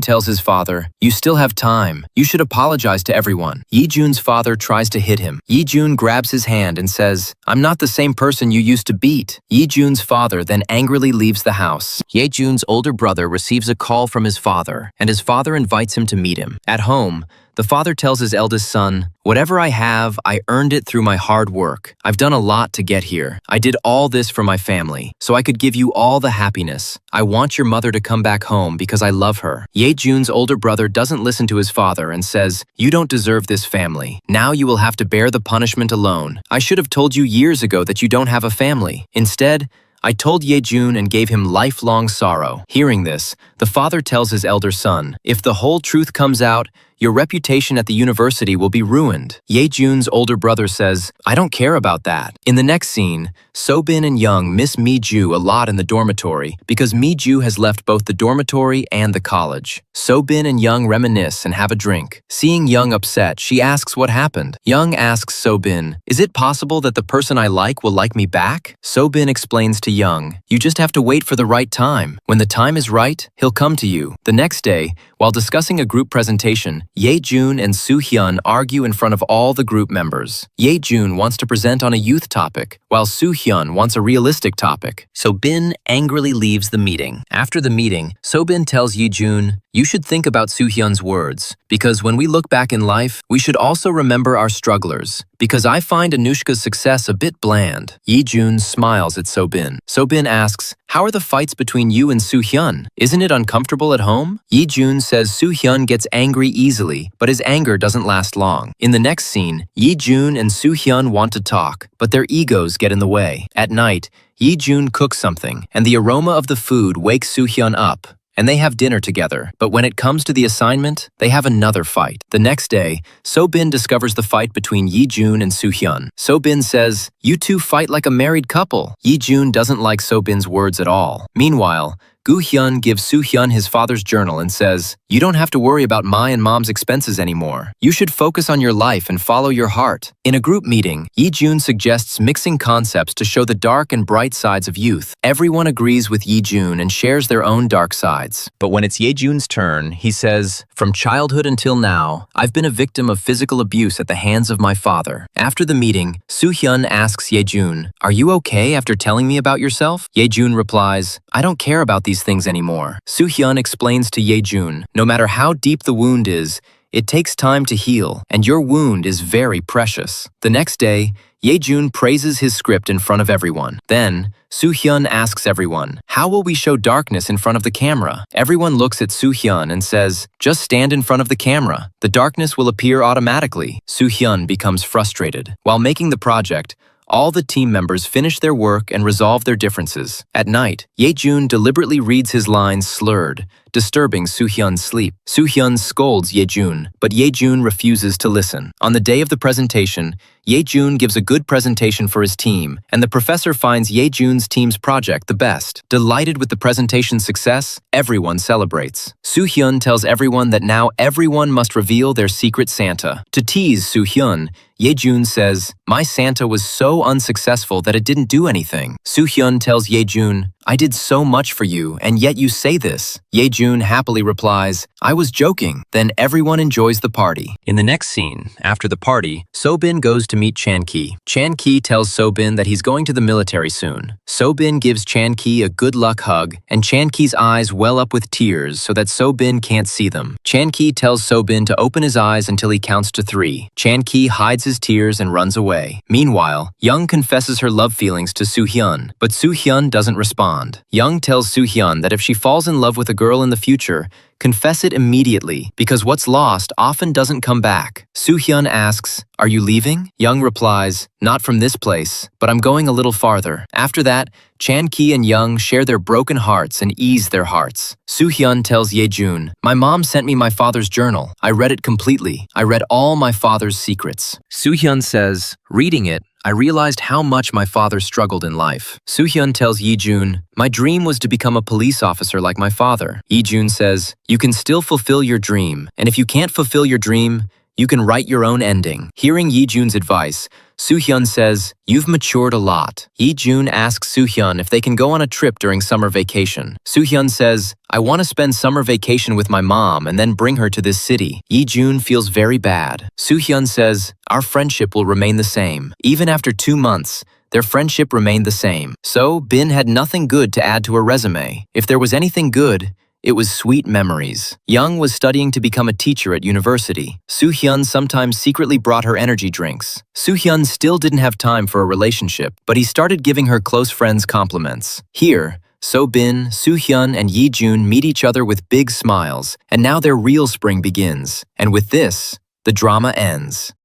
tells his father, "You still have time. You should apologize to everyone." Yi-jun's father tries to hit him. Yi-jun grabs his hand and says, "I'm not the same person you used to beat." Yi-jun's father then angrily leaves the house. Ye-jun's older brother receives a call from his father, and his father invites him to meet him. At home, the father tells his eldest son, "Whatever I have, I earned it through my hard work. I've done a lot to get here. I did all this for my family, so I could give you all the happiness. I want your mother to come back home because I love her." Ye-jun's older brother doesn't listen to his father and says, "You don't deserve this family. Now you will have to bear the punishment alone. I should have told you years ago that you don't have a family. Instead, I told Ye-jun and gave him lifelong sorrow." Hearing this, the father tells his elder son, "If the whole truth comes out, your reputation at the university will be ruined." Ye-jun's older brother says, "I don't care about that." In the next scene, So-bin and Young miss Mi-ju a lot in the dormitory because Mi-ju has left both the dormitory and the college. So-bin and Young reminisce and have a drink. Seeing Young upset, she asks what happened. Young asks So-bin, "Is it possible that the person I like will like me back?" So-bin explains to Young, "You just have to wait for the right time. When the time is right, he'll come to you." The next day, while discussing a group presentation, Ye-jun and Soo-hyun argue in front of all the group members. Ye-jun wants to present on a youth topic, while Soo-hyun wants a realistic topic. So-bin angrily leaves the meeting. After the meeting, So-bin tells Ye-jun, "You should think about Soo-hyun's words, because when we look back in life, we should also remember our strugglers. Because I find Anushka's success a bit bland." Ye-jun smiles at So-bin. So-bin asks, "How are the fights between you and Soo-hyun? Isn't it uncomfortable at home?" Ye-jun says Soo-hyun gets angry easily, but his anger doesn't last long. In the next scene, Ye-jun and Soo-hyun want to talk, but their egos get in the way. At night, Ye-jun cooks something, and the aroma of the food wakes Soo-hyun up, and they have dinner together. But when it comes to the assignment, they have another fight. The next day, So-bin discovers the fight between Ye-jun and Soo-hyun. So-bin says, "You two fight like a married couple." Ye-jun doesn't like So-bin's words at all. Meanwhile, Gu-hyun gives Soo-hyun his father's journal and says, "You don't have to worry about my and mom's expenses anymore. You should focus on your life and follow your heart." In a group meeting, Ye-jun suggests mixing concepts to show the dark and bright sides of youth. Everyone agrees with Ye-jun and shares their own dark sides. But when it's Ye-jun's turn, he says, "From childhood until now, I've been a victim of physical abuse at the hands of my father." After the meeting, Soo-hyun asks Ye-jun, "Are you okay after telling me about yourself?" Ye-jun replies, "I don't care about these things anymore." Soo-hyun explains to Ye-jun, "No matter how deep the wound is, it takes time to heal, and your wound is very precious." The next day, Ye-jun praises his script in front of everyone. Then, Soo-hyun asks everyone, "How will we show darkness in front of the camera?" Everyone looks at Soo-hyun and says, "Just stand in front of the camera. The darkness will appear automatically." Soo-hyun becomes frustrated. While making the project, all the team members finish their work and resolve their differences. At night, Ye-jun deliberately reads his lines slurred, disturbing Soo-hyun's sleep. Soo-hyun scolds Ye-jun, but Ye-jun refuses to listen. On the day of the presentation, Ye-jun gives a good presentation for his team, and the professor finds Ye-jun's team's project the best. Delighted with the presentation's success, everyone celebrates. Soo-hyun tells everyone that now everyone must reveal their secret Santa. To tease Soo-hyun, Ye-jun says, "My Santa was so unsuccessful that it didn't do anything." Soo-hyun tells Ye-jun, "I did so much for you, and yet you say this." Ye-jun happily replies, I was joking. Then everyone enjoys the party. In the next scene, after the party, So-bin goes to meet Chan-ki. Chan-ki tells So-bin that he's going to the military soon. So-bin gives Chan-ki a good luck hug, and Chan-ki's eyes well up with tears so that So-bin can't see them. Chan-ki tells So-bin to open his eyes until he counts to 3. Chan-ki hides his tears and runs away. Meanwhile, Young confesses her love feelings to Soo-hyun, but Soo-hyun doesn't respond. Young tells Soo-hyun that if she falls in love with a girl in the future, confess it immediately, because what's lost often doesn't come back. Soo-hyun asks, "Are you leaving?" Young replies, "Not from this place, but I'm going a little farther." After that, Chan-ki and Young share their broken hearts and ease their hearts. Soo-hyun tells Ye-jun, "My mom sent me my father's journal. I read it completely. I read all my father's secrets." Soo-hyun says, "Reading it, I realized how much my father struggled in life." Soo-hyun tells Ye-jun, "My dream was to become a police officer like my father." Ye-jun says, "You can still fulfill your dream, and if you can't fulfill your dream, you can write your own ending." Hearing Ye-jun's advice, Soo-hyun says, "You've matured a lot." Ye-jun asks Soo-hyun if they can go on a trip during summer vacation. Soo-hyun says, "I want to spend summer vacation with my mom and then bring her to this city." Ye-jun feels very bad. Soo-hyun says, "Our friendship will remain the same." Even after 2 months, their friendship remained the same. So, Bin had nothing good to add to her resume. If there was anything good, it was sweet memories. Young was studying to become a teacher at university. Soo-hyun sometimes secretly brought her energy drinks. Soo-hyun still didn't have time for a relationship, but he started giving her close friends compliments. Here, So-bin, Soo-hyun, and Ye-jun meet each other with big smiles, and now their real spring begins. And with this, the drama ends.